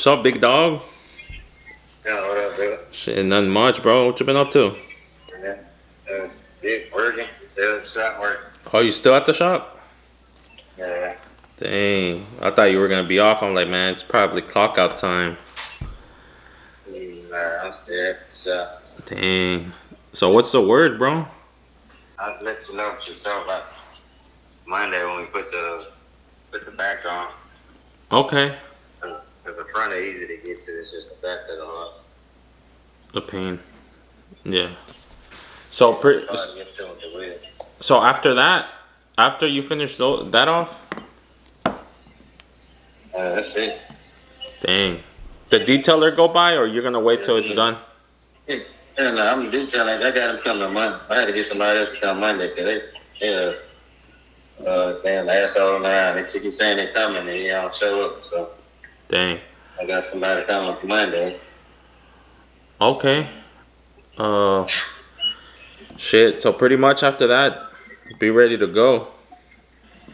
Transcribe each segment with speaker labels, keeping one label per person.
Speaker 1: What's up, big dog?
Speaker 2: Yeah, what up, dude?
Speaker 1: Shit, nothing much, bro. What you been up to?
Speaker 2: Yeah, big working, still shop work.
Speaker 1: Oh, you still at the shop?
Speaker 2: Yeah,
Speaker 1: Dang, I thought you were gonna be off. I'm like, man, it's probably clock out time.
Speaker 2: I'm still at the shop.
Speaker 1: Dang. So what's the word, bro?
Speaker 2: I'll let you know what you saw about Monday when we put the back on.
Speaker 1: Okay.
Speaker 2: Cause the front is easy to get to. It's just the back that's hard.
Speaker 1: The pain. Yeah. So
Speaker 2: It's hard to get to with the wheels.
Speaker 1: so after that, after you finish that off,
Speaker 2: That's it.
Speaker 1: dang. The detailer go by, or you're gonna wait till it's done?
Speaker 2: Yeah, no, I'm detailing. I got them coming Monday. I had to get somebody else to come Monday because they last all around. They keep saying they're coming and they don't show up. So
Speaker 1: Dang.
Speaker 2: I got somebody coming Monday.
Speaker 1: Okay. Uh, shit. So pretty much after that, be ready to go.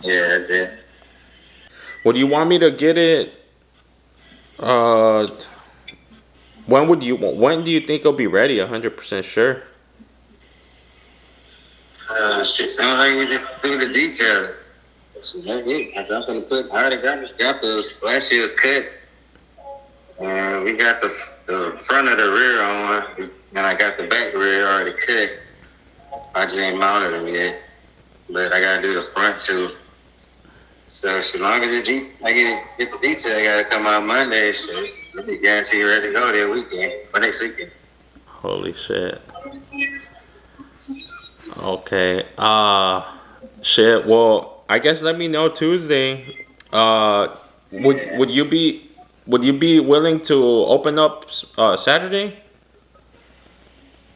Speaker 2: Yeah, that's it.
Speaker 1: Would you want me to get it? Uh, When do you think it'll be ready? 100% sure.
Speaker 2: Shit, sounds like we just do the detail. That's it. I'm gonna put. I already got the last year's cut. We got the front of the rear on, and I got the back rear already cut. I just ain't mounted them yet, but I gotta do the front too. So as long as I get the detail, I gotta come out Monday. Shit, I'll be guaranteed ready to go that weekend or next weekend.
Speaker 1: Holy shit. Okay. Shit. Well, I guess let me know Tuesday. Would you be willing to open up Saturday?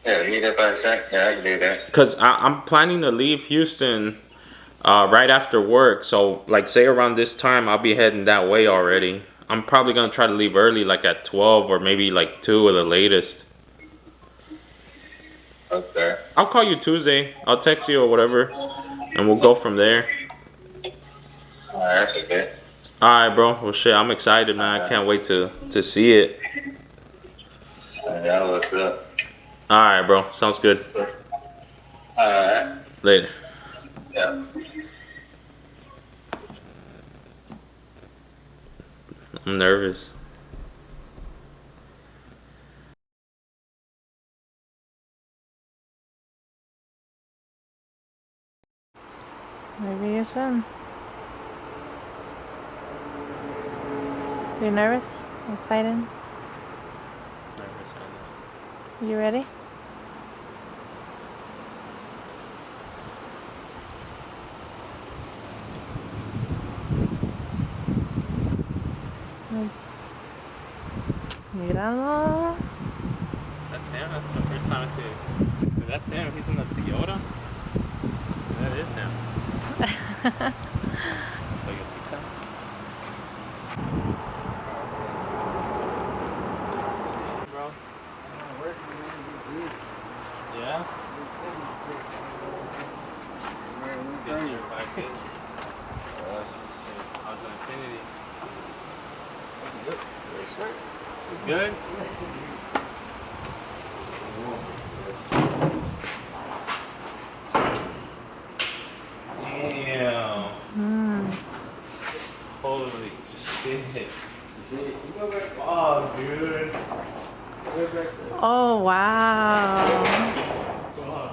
Speaker 2: Yeah, meet up outside. Yeah, I can do that.
Speaker 1: Cause I'm planning to leave Houston right after work. So like say around this time I'll be heading that way already. I'm probably gonna try to leave early, like at 12 or maybe like 2 or the latest.
Speaker 2: Okay.
Speaker 1: I'll call you Tuesday. I'll text you or whatever, and we'll go from there.
Speaker 2: All right, that's okay.
Speaker 1: All right, bro. Well, shit, I'm excited, man. I can't wait to see it.
Speaker 2: Yeah, what's up?
Speaker 1: All right, bro. Sounds good.
Speaker 2: All right.
Speaker 1: Later.
Speaker 2: Yeah.
Speaker 1: I'm nervous.
Speaker 3: Maybe you should. You nervous? Excited?
Speaker 1: Nervous.
Speaker 3: You ready? Míralo.
Speaker 1: That's him. That's the first time I see it. That's him. He's in the Toyota. That is him. Toyotita. Bro. Yeah. Get your package. How's the Infinity? It's good. Damn. Holy shit. Oh, dude.
Speaker 3: Oh, wow.
Speaker 1: Fuck.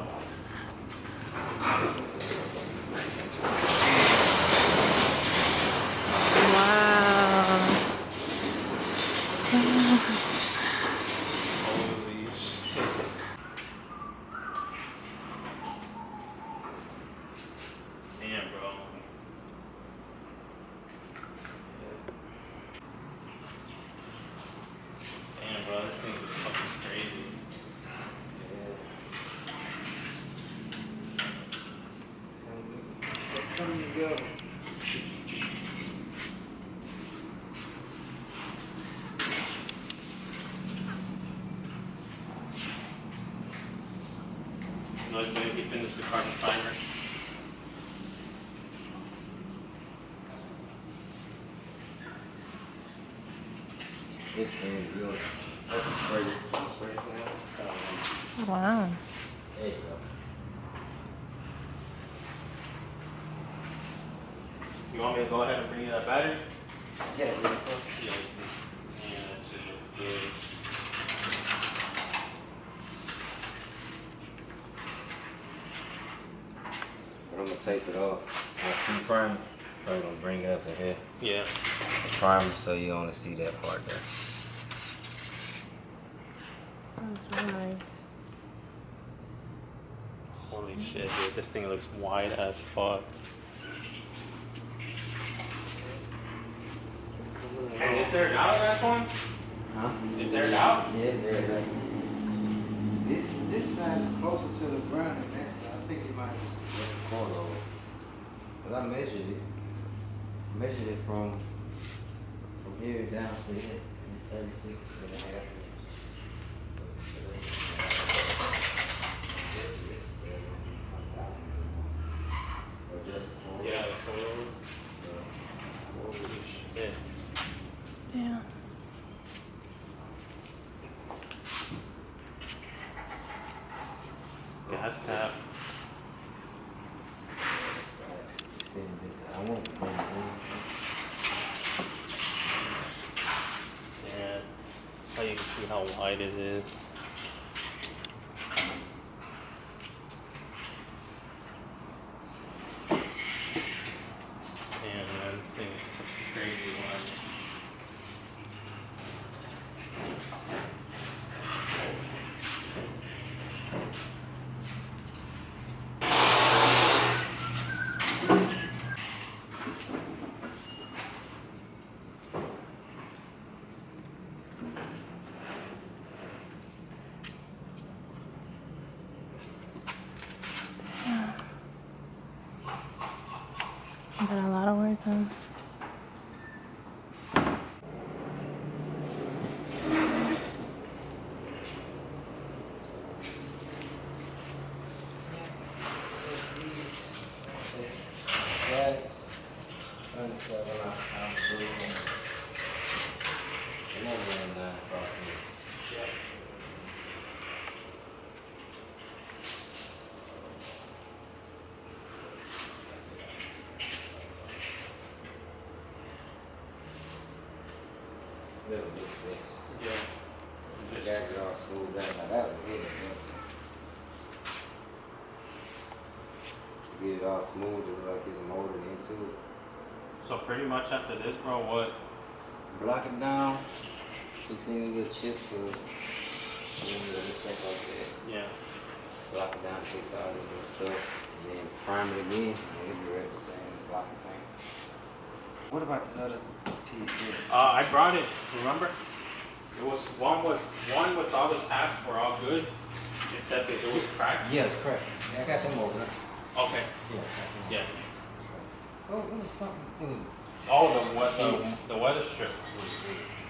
Speaker 3: Wow.
Speaker 1: Holy shit. Damn, bro. Damn, bro. This thing is fucking crazy. You know, maybe finish the carbon fiber.
Speaker 4: This thing is good. That's a spray now.
Speaker 3: Wow.
Speaker 4: There you go.
Speaker 1: You want me to go ahead and bring you that battery?
Speaker 4: Yeah,
Speaker 1: Yeah, that shit looks good.
Speaker 4: but I'm gonna tape it off. My key primer, probably gonna bring it up ahead.
Speaker 1: Yeah.
Speaker 4: The primer, so you only see that part there.
Speaker 3: That's real nice.
Speaker 1: Holy shit, dude. This thing looks wide as fuck. And it's aired out, that one?
Speaker 4: Huh?
Speaker 1: It's aired out?
Speaker 4: Yeah, there. This side is closer to the ground than that side. I think it might just let the corner over. Cause I measured it. Measured it from here down to here. And it's 36 and a half inches. This or just
Speaker 1: Yeah, so. Holy shit.
Speaker 3: Yeah.
Speaker 1: Gas cap.
Speaker 4: I won't bring this.
Speaker 1: Yeah. How you can see how wide it is. Damn, man, this thing is crazy wide.
Speaker 3: Got a lot of work done. Yeah.
Speaker 4: Just got it all smoothed out. Now that was it. To get it all smooth, it look like it's molded into it.
Speaker 1: So pretty much after this, bro, what?
Speaker 4: Block it down, fix any little chips or any little stuff like that.
Speaker 1: Yeah.
Speaker 4: Block it down, fix all the little stuff, and then prime it again, and it'll be ready the same block of paint. What about this other piece here?
Speaker 1: I brought it. Remember? It was one with all the tabs were all good, except that it was cracked.
Speaker 4: Yeah, it's correct. Yeah, I got them over there.
Speaker 1: Okay.
Speaker 4: Yeah.
Speaker 1: Yeah.
Speaker 4: Oh, it was something. It was
Speaker 1: Oh, the weather strip.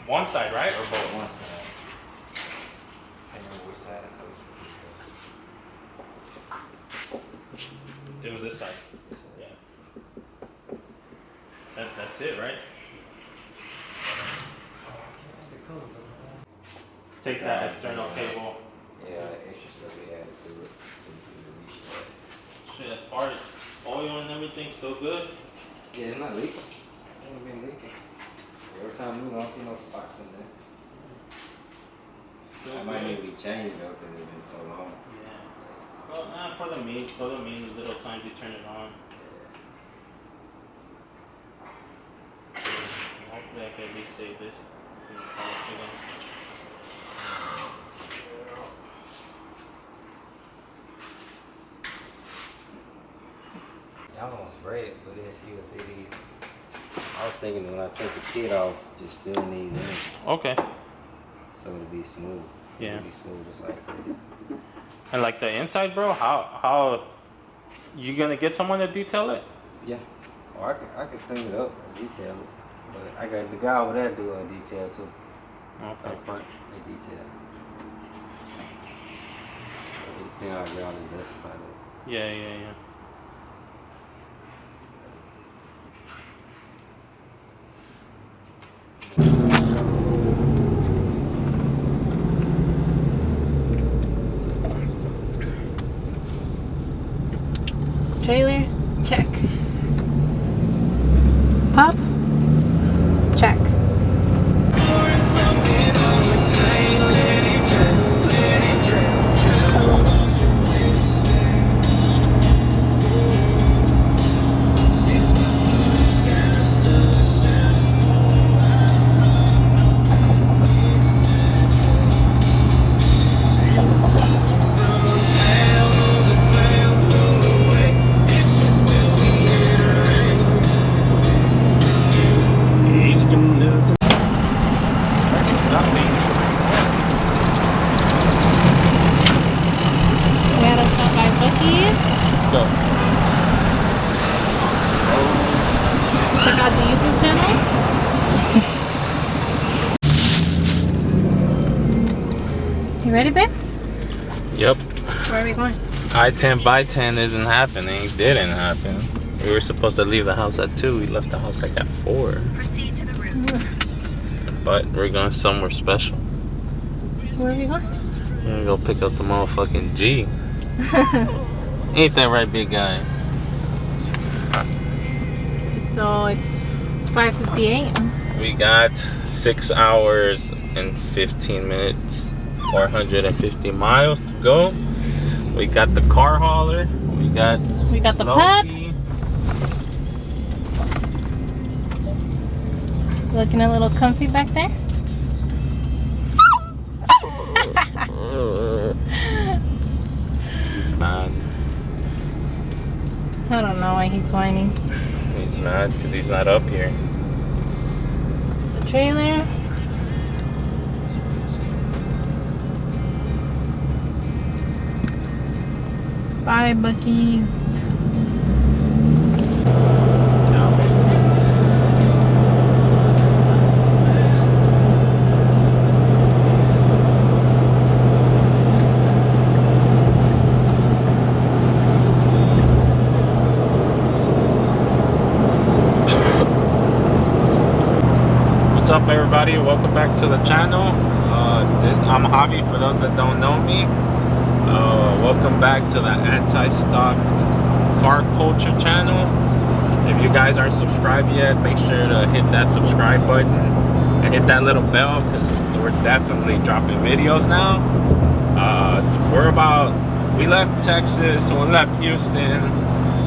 Speaker 1: One side, right, or both?
Speaker 4: one side. I can't remember which side I told you.
Speaker 1: It was this side. Yeah. That's it, right? Take that external cable.
Speaker 4: Yeah, extra stuff we added to it. So you can reach that.
Speaker 1: Shit, as far as oil and everything, still good.
Speaker 4: Yeah, it's not leaking. It ain't been leaking. Every time we don't see no spots in there.
Speaker 1: Still
Speaker 4: I might
Speaker 1: good.
Speaker 4: need to be changed though because it's been so long.
Speaker 1: Yeah. Well, for the mean little times you turn it on. Hopefully I can at least save this.
Speaker 4: Y'all gonna spray it, but then you will see these. I was thinking when I take the kit off, just filling these in
Speaker 1: Okay.
Speaker 4: so it'll be smooth.
Speaker 1: Yeah.
Speaker 4: It'll be smooth just like this.
Speaker 1: And like the inside, bro, how you gonna get someone to detail it?
Speaker 4: Yeah. Or I could clean it up and detail it. But I got the guy over there do a detail too.
Speaker 1: Okay.
Speaker 4: Up front, they detail. Everything I got is justified.
Speaker 1: Yeah.
Speaker 3: You ready, babe?
Speaker 1: Yep.
Speaker 3: Where are we going?
Speaker 1: I-10 by 10 isn't happening. Didn't happen. We were supposed to leave the house at 2. We left the house like at 4.
Speaker 5: Proceed to the room.
Speaker 1: But we're going somewhere special.
Speaker 3: Where are we going?
Speaker 1: We're gonna go pick up the motherfucking G. Ain't that right, big guy?
Speaker 3: So it's 5:58.
Speaker 1: We got 6 hours and 15 minutes, 450 miles to go. We got the car hauler. We got
Speaker 3: We got the
Speaker 1: Loki.
Speaker 3: Looking a little comfy back there.
Speaker 1: He's mad.
Speaker 3: I don't know why he's whining.
Speaker 1: He's mad because he's not up here.
Speaker 3: The trailer. Bye, Bucky's.
Speaker 1: What's up, everybody? Welcome back to the channel. I'm Javi, for those that don't know me. Welcome back to the Anti-Stock Car Culture channel. If you guys aren't subscribed yet, make sure to hit that subscribe button and hit that little bell, because we're definitely dropping videos now. We left Texas, so we left Houston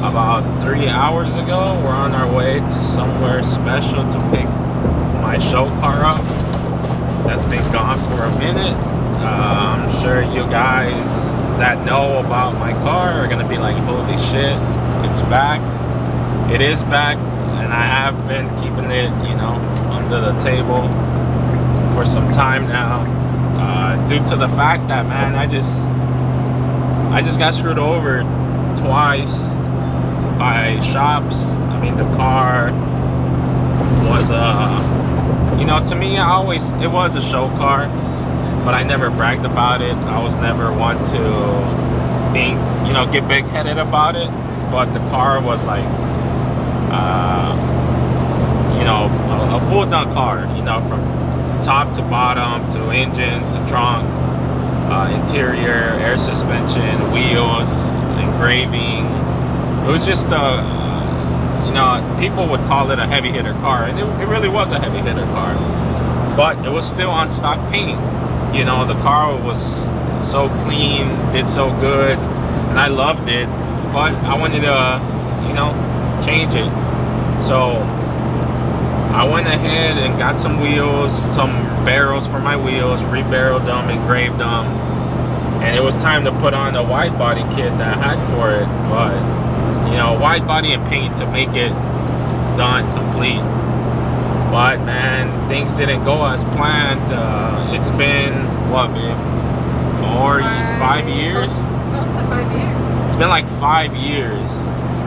Speaker 1: about 3 hours ago. We're on our way to somewhere special to pick my show car up that's been gone for a minute. I'm sure you guys that know about my car are gonna be like, holy shit, it's back. It is back, and I have been keeping it, you know, under the table for some time now, due to the fact that, man, I just got screwed over twice by shops. I mean, the car was you know, to me, it was a show car, but I never bragged about it. I was never one to think, you know, get big-headed about it. But the car was like, you know, a full-done car, you know, from top to bottom, to engine, to trunk, interior, air suspension, wheels, engraving. It was just you know, people would call it a heavy hitter car, and it really was a heavy hitter car, but it was still on stock paint. You know, the car was so clean, did so good, and I loved it, but I wanted to, you know, change it. So I went ahead and got some wheels, some barrels for my wheels, rebarreled them, engraved them, and it was time to put on a wide body kit that I had for it. But you know, wide body and paint to make it done, complete. But man, things didn't go as planned. It's been, what, babe? 5 years?
Speaker 3: Close to 5 years.
Speaker 1: It's been like 5 years.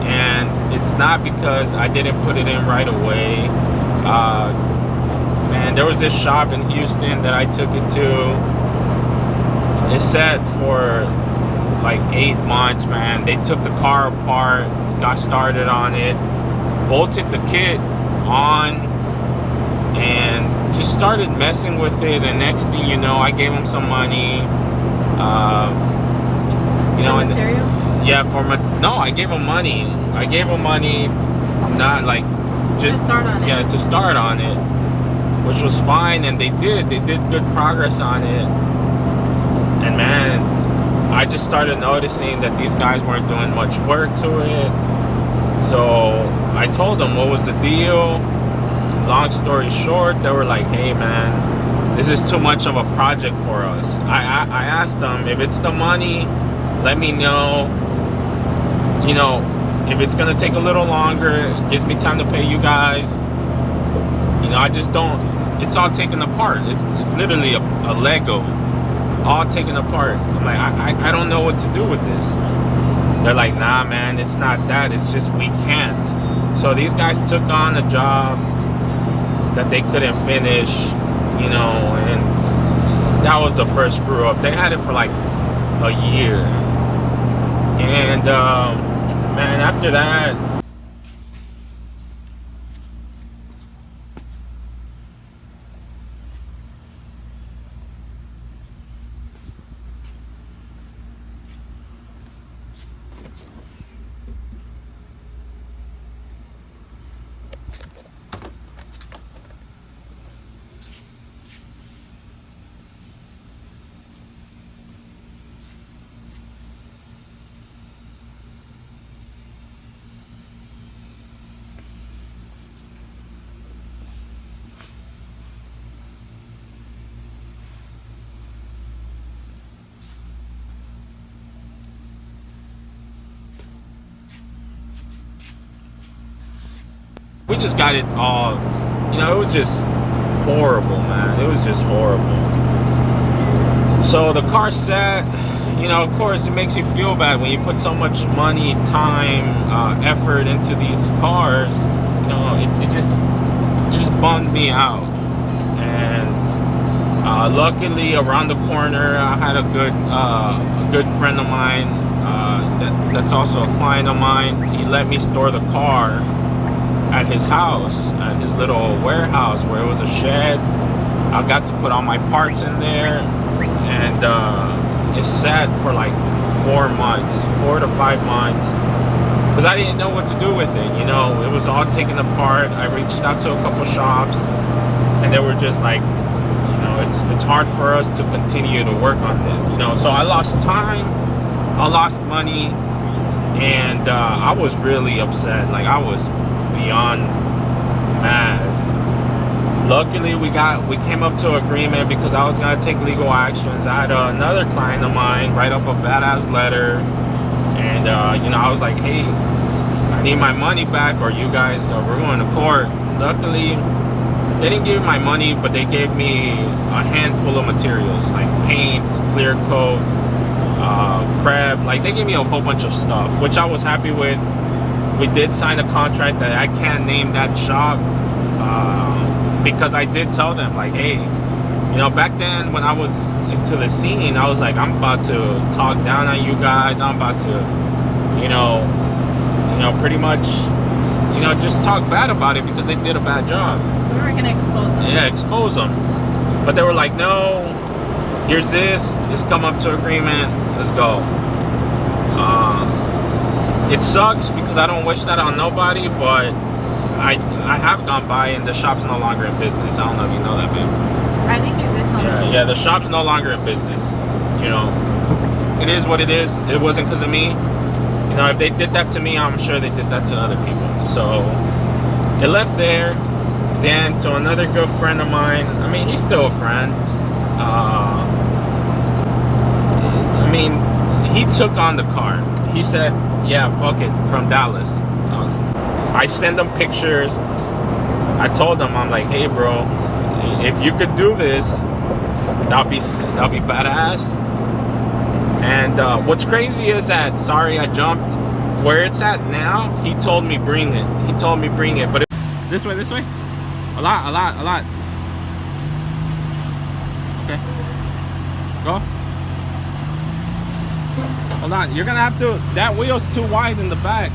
Speaker 1: And it's not because I didn't put it in right away. Man, there was this shop in Houston that I took it to. It sat for like 8 months, man. They took the car apart, got started on it, bolted the kit on, and just started messing with it. And next thing you know, I gave them some money. You know,
Speaker 3: material?
Speaker 1: Yeah, no, I gave them money. I gave them money, not like just
Speaker 3: to start on it.
Speaker 1: Yeah, to start on it, which was fine, and they did good progress on it. And man, I just started noticing that these guys weren't doing much work to it. So I told them what was the deal. Long story short, they were like, hey man, this is too much of a project for us. I asked them, if it's the money, let me know. You know, if it's gonna take a little longer, it gives me time to pay you guys. You know, I just don't, it's all taken apart. It's literally a Lego, all taken apart. I'm like, I don't know what to do with this. They're like, nah man, it's not that, it's just we can't. So these guys took on a job that they couldn't finish, you know, and that was the first screw up. They had it for like a year, and man, after that. We just got it all, you know, it was just horrible, man. It was just horrible. So the car sat, you know, of course it makes you feel bad when you put so much money, time, effort into these cars. You know, it just bummed me out. And luckily around the corner I had a good friend of mine that's also a client of mine. He let me store the car at his house, at his little warehouse where it was a shed. I got to put all my parts in there, and it sat for like 4 months, 4 to 5 months, because I didn't know what to do with it. You know, it was all taken apart. I reached out to a couple shops, and they were just like, you know, it's hard for us to continue to work on this. You know, so I lost time, I lost money, and I was really upset. Like, I was beyond mad. Luckily we came up to agreement, because I was gonna take legal actions. I had another client of mine write up a badass letter, and you know, I was like, hey, I need my money back or you guys we're going to court. Luckily they didn't give me my money, but they gave me a handful of materials like paint, clear coat, prep. Like, they gave me a whole bunch of stuff, which I was happy with. We did sign a contract that I can't name that shop, because I did tell them, like, hey, you know, back then when I was into the scene, I was like, I'm about to talk down on you guys. I'm about to, you know, pretty much, you know, just talk bad about it because they did a bad job.
Speaker 3: We were gonna expose them.
Speaker 1: Yeah, expose them. But they were like, no, here's this. Let's come up to agreement. Let's go. It sucks because I don't wish that on nobody, but I have gone by and the shop's no longer in business. I don't know if you know that, babe.
Speaker 3: I think you did tell me.
Speaker 1: Yeah, the shop's no longer in business. You know, it is what it is. It wasn't because of me. You know, if they did that to me, I'm sure they did that to other people. So it left there. Then to another good friend of mine. I mean, he's still a friend. I mean, he took on the car. He said, yeah, fuck it, from Dallas. I sent him pictures. I told him, I'm like, hey bro, if you could do this, that'll be badass. And what's crazy is that, sorry I jumped, where it's at now, he told me bring it. He told me bring it, but this way. A lot. Okay. Go. Hold on, you're gonna have to, that wheel's too wide in the back.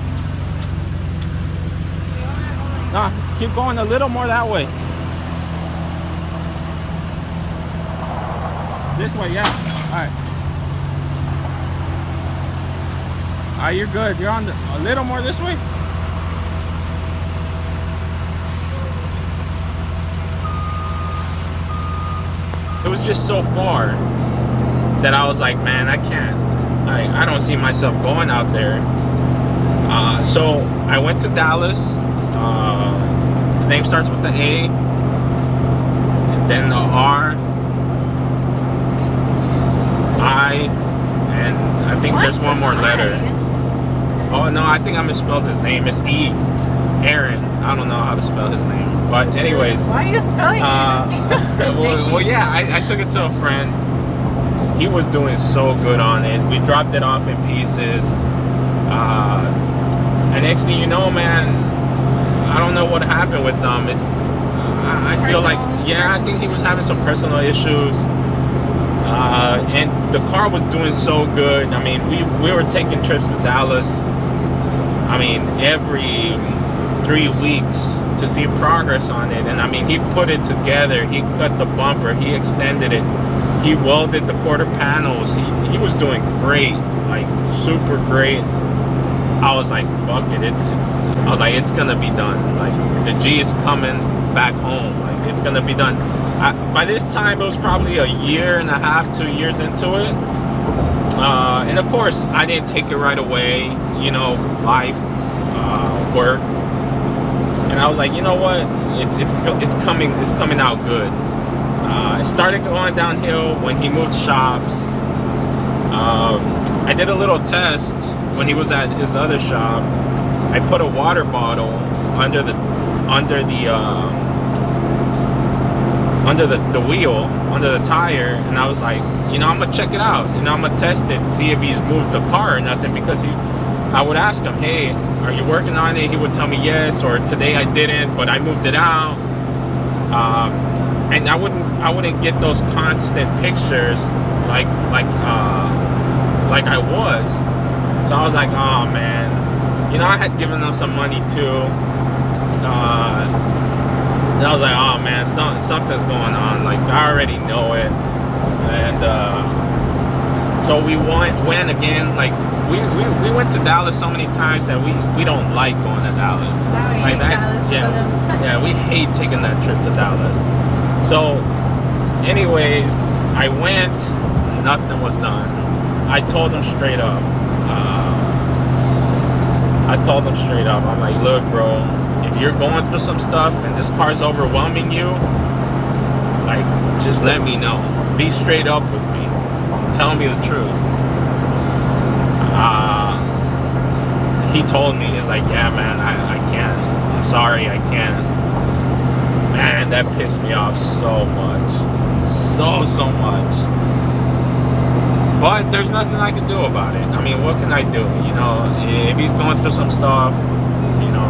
Speaker 1: Nah, keep going a little more that way. This way, yeah. Alright. Alright, you're good. You're on the, a little more this way. It was just so far that I was like, man, I can't. I don't see myself going out there. So I went to Dallas. His name starts with the A, and then the R, I, and I think there's one more letter. Oh no, I think I misspelled his name. It's E. Aaron. I don't know how to spell his name. But anyways.
Speaker 3: Why are you spelling it?
Speaker 1: Well, yeah, I took it to a friend. He was doing so good on it. We dropped it off in pieces. And next thing you know, man, I don't know what happened with them. It's, I feel like, yeah, I think he was having some personal issues. And the car was doing so good. I mean, we were taking trips to Dallas, I mean, every 3 weeks to see progress on it. And I mean, he put it together, he cut the bumper, he extended it, he welded the quarter panels, he was doing great, like super great. I was like, fuck it, I was like, it's gonna be done. Like, the G is coming back home. Like, it's gonna be done. By this time, it was probably a year and a half, 2 years into it. And of course, I didn't take it right away. You know, life, work, and I was like, you know what? It's coming out good. It started going downhill when he moved shops. I did a little test when he was at his other shop. I put a water bottle under the wheel, under the tire, and I was like, you know, I'm gonna check it out. You know, I'm gonna test it, see if he's moved the car or nothing, because I would ask him, hey, are you working on it? He would tell me yes, or today I didn't, but I moved it out. And I wouldn't get those constant pictures like I was. So I was like, oh man, you know, I had given them some money too. And I was like, oh man, something's going on. Like, I already know it. And so we went again. Like, we went to Dallas so many times that we don't like going to Dallas. Like that,
Speaker 3: Dallas,
Speaker 1: yeah, we hate taking that trip to Dallas. So, anyways, I went. Nothing was done. I told them straight up. I'm like, look, bro, if you're going through some stuff and this car's overwhelming you, like, just let me know. Be straight up with me. Tell me the truth. He told me, he's like, yeah, man, I can't. I'm sorry, I can't. Man, that pissed me off so much. So much. But there's nothing I can do about it. I mean, what can I do? You know, if he's going through some stuff, you know,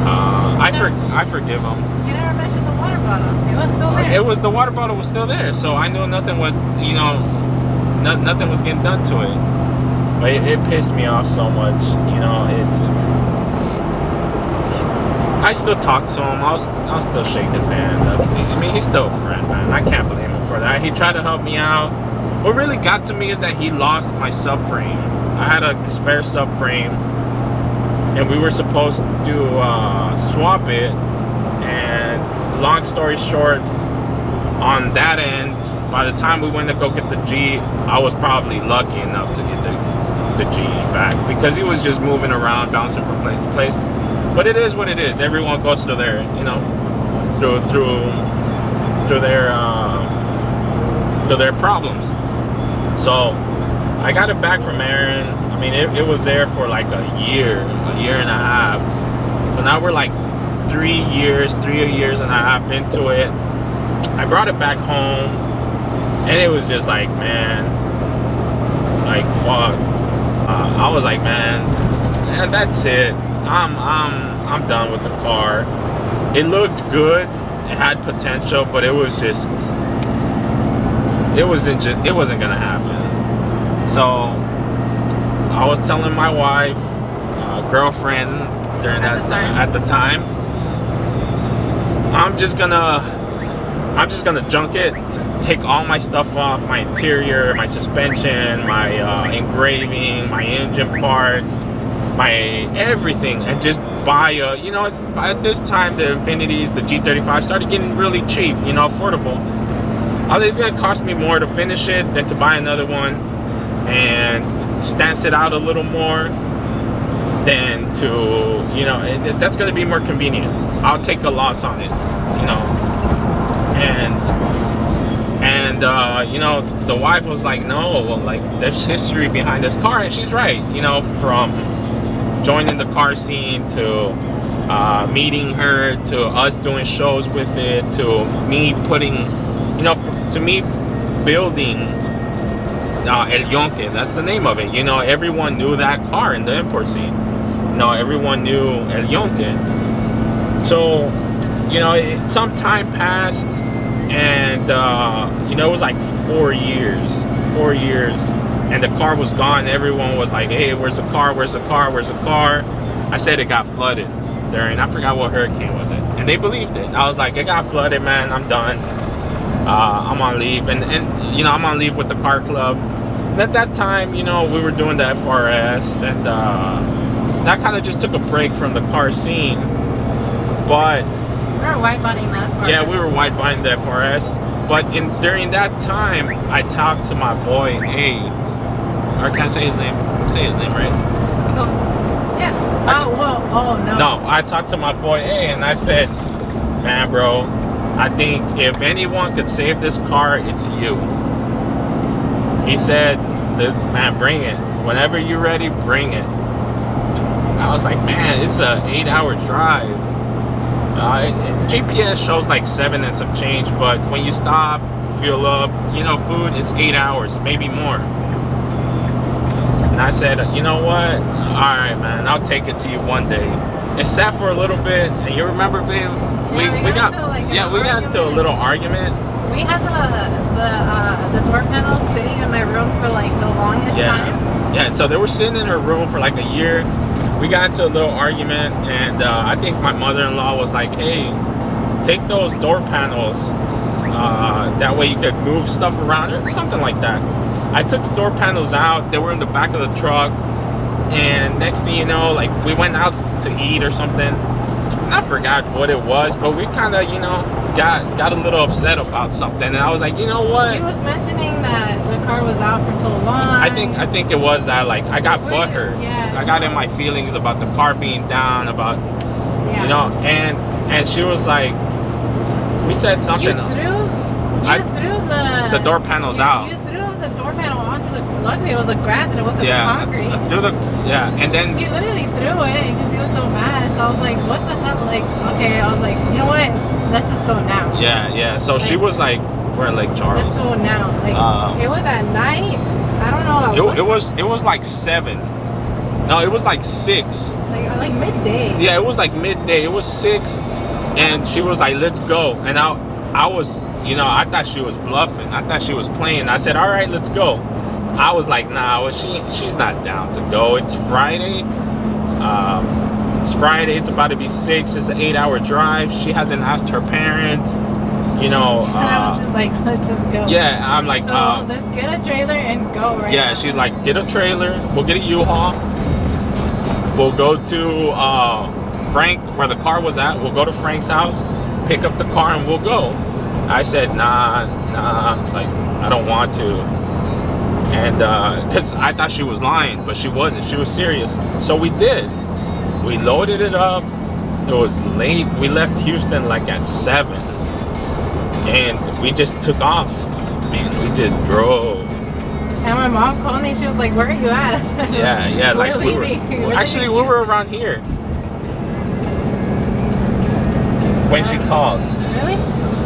Speaker 1: I forgive him.
Speaker 3: You never mentioned the water bottle. It was still there.
Speaker 1: The water bottle was still there, so I knew nothing was, you know, nothing was getting done to it. But it pissed me off so much. You know, it's. I still talk to him. I'll still shake his hand. I mean, he's still a friend, man. I can't blame him for that. He tried to help me out. What really got to me is that he lost my subframe. I had a spare subframe, and we were supposed to swap it. And long story short, on that end, by the time we went to go get the G, I was probably lucky enough to get the G back, because he was just moving around, bouncing from place to place. But it is what it is. Everyone goes through their, you know, through their problems. So I got it back from Aaron. I mean, it was there for like a year and a half. So now we're like 3 years and a half into it. I brought it back home, and it was just like, man, like, fuck. I was like, man, that's it. I'm done with the car. It looked good. It had potential, but it was just, it wasn't gonna happen. So I was telling my wife, girlfriend during at the time, I'm just gonna junk it, take all my stuff off, my interior, my suspension, my engraving, my engine parts, my everything, and just buy a, you know, at this time the Infinitis, the G35 started getting really cheap, you know, affordable. It's gonna cost me more to finish it than to buy another one and stance it out a little more than to, you know, that's gonna be more convenient. I'll take a loss on it, you know. And you know, the wife was like, no, like, there's history behind this car, and she's right, you know, from joining the car scene to meeting her, to us doing shows with it, to me putting, you know, to me building El Yonke. That's the name of it. You know, everyone knew that car in the import scene. You know, everyone knew El Yonke. So, you know, some time passed, And you know, it was like 4 years, and the car was gone. Everyone was like, hey, where's the car, where's the car, where's the car? I said it got flooded during, I forgot what hurricane was it, and they believed it. I was like, it got flooded, man, I'm done. I'm on leave, and you know, I'm on leave with the car club. And at that time, you know, we were doing the FRS, and that kind of just took a break from the car scene. But
Speaker 3: We were white bodying that FRS.
Speaker 1: yeah, we were white bodying the FRS. But during that time, I talked to my boy A, or can I say his name? Say his name, right?
Speaker 3: Oh, yeah. Oh, whoa. Oh, no.
Speaker 1: No, I talked to my boy A, and I said, man, bro, I think if anyone could save this car, it's you. He said, man, bring it. Whenever you're ready, bring it. I was like, man, it's a 8-hour drive. GPS shows like 7 and some change, but when you stop, fuel up, you know, food is 8 hours, maybe more. And I said, you know what? All right, man, I'll take it to you one day. It sat for a little bit, and you remember, babe, we got into a little argument.
Speaker 3: We had the door panels sitting in my room for like the longest time.
Speaker 1: Yeah, so they were sitting in her room for like a year. We got into a little argument, and I think my mother-in-law was like, hey, take those door panels. That way you could move stuff around or something like that. I took the door panels out. They were in the back of the truck. And next thing you know, like, we went out to eat or something. I forgot what it was, but we kind of, you know, got a little upset about something. And I was like, you know what?
Speaker 3: He was mentioning that the car was out for so long.
Speaker 1: I think it was that, like, I got butthurt.
Speaker 3: Yeah.
Speaker 1: I got in my feelings about the car being down, about,
Speaker 3: Yeah.
Speaker 1: you know, and she was like, we said something.
Speaker 3: You threw
Speaker 1: the door panels out.
Speaker 3: You threw the door panel onto the, luckily it was the grass and it wasn't concrete.
Speaker 1: And then
Speaker 3: He literally threw it because he was so mad. So I was like, what the hell? Like, okay, I was like, you know what? Let's just go now.
Speaker 1: Yeah. So she was like, we're at Lake Charles.
Speaker 3: Let's go now. Like, it was at night. I don't know.
Speaker 1: It was like 7. No, it was like 6.
Speaker 3: Like midday.
Speaker 1: Yeah, it was like midday. It was 6, and she was like, let's go. And I was, you know, I thought she was bluffing. I thought she was playing. I said, all right, let's go. I was like, nah, well, she's not down to go. It's Friday. It's about to be 6. It's an 8-hour drive. She hasn't asked her parents. You know.
Speaker 3: And I was just like, let's just go.
Speaker 1: Yeah, I'm like,
Speaker 3: so let's get a trailer and go right now.
Speaker 1: She's like, get a trailer. We'll get a U-Haul. We'll go to Frank, where the car was at. We'll go to Frank's house, pick up the car, and we'll go. I said, nah, like, I don't want to. And because I thought she was lying, but she wasn't. She was serious. So we did. We loaded it up. It was late. We left Houston like at 7. And we just took off. Man, we just drove.
Speaker 3: And my mom called me. She was like, "Where are you at?" I said,
Speaker 1: Yeah.
Speaker 3: We're
Speaker 1: Like we
Speaker 3: leaving.
Speaker 1: were. Actually, we were around here when she called.
Speaker 3: Really?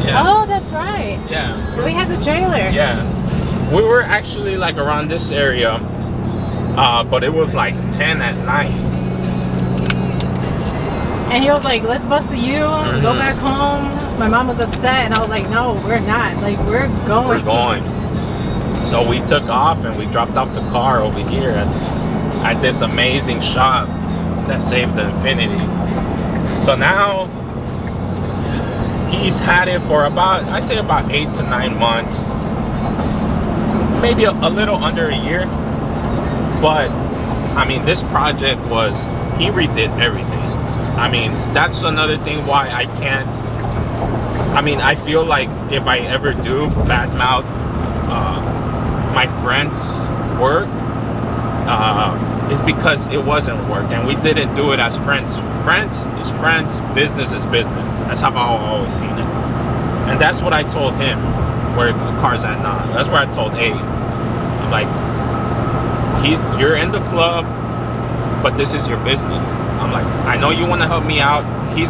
Speaker 1: Yeah.
Speaker 3: Oh, that's right.
Speaker 1: Yeah.
Speaker 3: We had the trailer.
Speaker 1: Yeah. We were actually like around this area, but it was like 10 at night.
Speaker 3: And he was like, "Let's bust the U, go back home." My mom was upset, and I was like, "No, we're not. Like, we're going."
Speaker 1: We're going. So we took off and we dropped off the car over here at this amazing shop that saved the Infinity. So now he's had it for about 8 to 9 months, maybe a little under a year. But I mean, this project he redid everything. I mean, that's another thing why I can't. I mean, I feel like if I ever do badmouth my friend's work, is because it wasn't work, and we didn't do it as friends. Friends is friends, business is business. That's how I've always seen it, and that's what I told him. Where the car's at now. That's where I told A. I'm like, you're in the club, but this is your business. I'm like, I know you want to help me out. He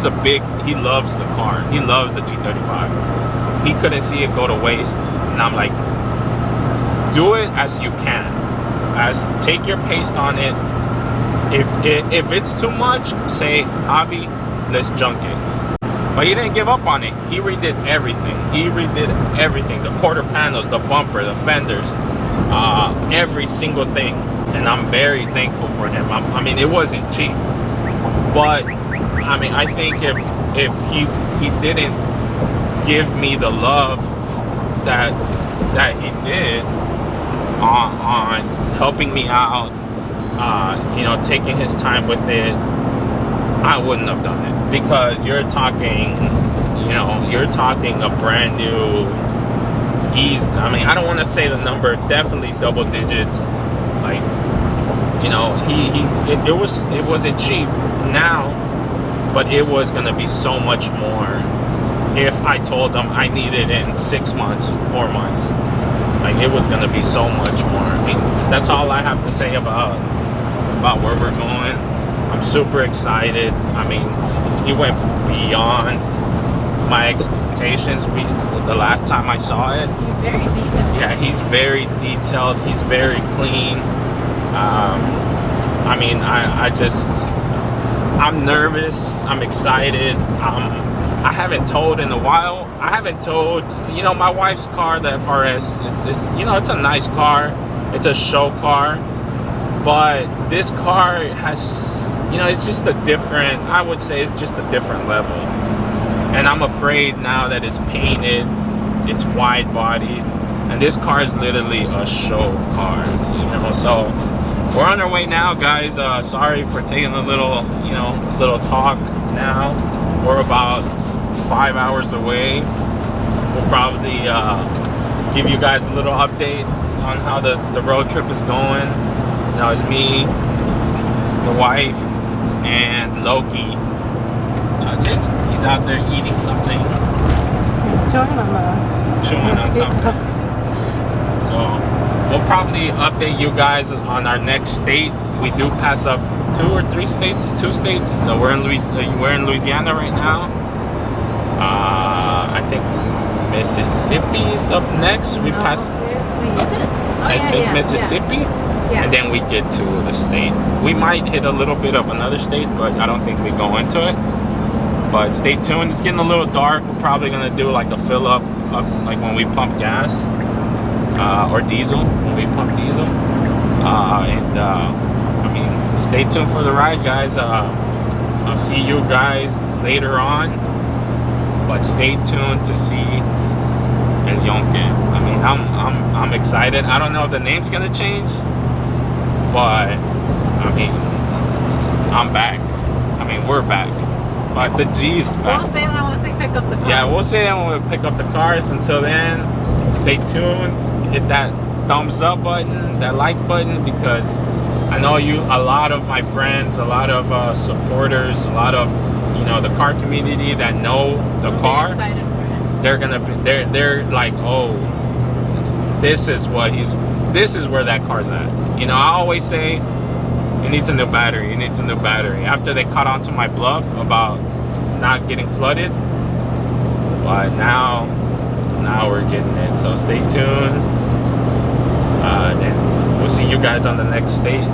Speaker 1: loves the car. He loves the G35. He couldn't see it go to waste. And I'm like, do it as you can. Take your pace on it. If it's too much, say, Javi, let's junk it. But he didn't give up on it. He redid everything. He redid everything. The quarter panels, the bumper, the fenders, every single thing. And I'm very thankful for him. I mean, it wasn't cheap. But, I mean, I think if he didn't give me the love that he did on helping me out, you know, taking his time with it, I wouldn't have done it. Because you're talking, you know, you're talking a brand new I mean, I don't want to say the number, definitely double digits. Like, you know, it wasn't cheap now, but it was gonna be so much more if I told them I need it in 6 months, 4 months. Like, it was gonna be so much more. I mean, that's all I have to say about where we're going. I'm super excited. I mean, he went beyond my expectations. The last time I saw it,
Speaker 3: He's very detailed.
Speaker 1: yeah, he's very detailed. He's very clean. I mean, I'm nervous. I'm excited. I haven't towed in a while. I haven't towed, you know, my wife's car, the FRS, is you know, it's a nice car. It's a show car. But this car has, you know, it's just a different, I would say it's just a different level. And I'm afraid now that it's painted, it's wide bodied, and this car is literally a show car, you know. So we're on our way now, guys. Sorry for taking a little, you know, little talk now. We're about 5 hours away. We'll probably give you guys a little update on how the road trip is going. Now it's me, the wife, and Loki. He's out there eating something.
Speaker 3: He's chewing
Speaker 1: on something. So we'll probably update you guys on our next state. We do pass up 2 or 3 states, 2 states. So we're in Louisiana right now. I think Mississippi is up next. We pass.
Speaker 3: Wait, is it? Oh,
Speaker 1: I think Mississippi.
Speaker 3: Yeah.
Speaker 1: And then we get to the state. We might hit a little bit of another state, but I don't think we go into it. But stay tuned. It's getting a little dark. We're probably gonna do like a fill up like when we pump gas or diesel. When we pump diesel. I mean, stay tuned for the ride, guys. I'll see you guys later on. But stay tuned to see El Yonke. I mean, I'm excited. I don't know if the name's gonna change, but I mean, I'm back. I mean, we're back. But the G's back.
Speaker 3: We'll say that once they pick up the car.
Speaker 1: Yeah, we'll say that when we pick up the cars. Until then, stay tuned. Hit that thumbs up button, that like button, because I know a lot of my friends, a lot of supporters, a lot of, you know, the car community that know the car.
Speaker 3: Excited for him.
Speaker 1: They're gonna be, they're like, oh, this is where that car's at. You know, I always say it needs a new battery. It needs a new battery. After they caught on to my bluff about not getting flooded, but now we're getting it. So stay tuned. Then we'll see you guys on the next state.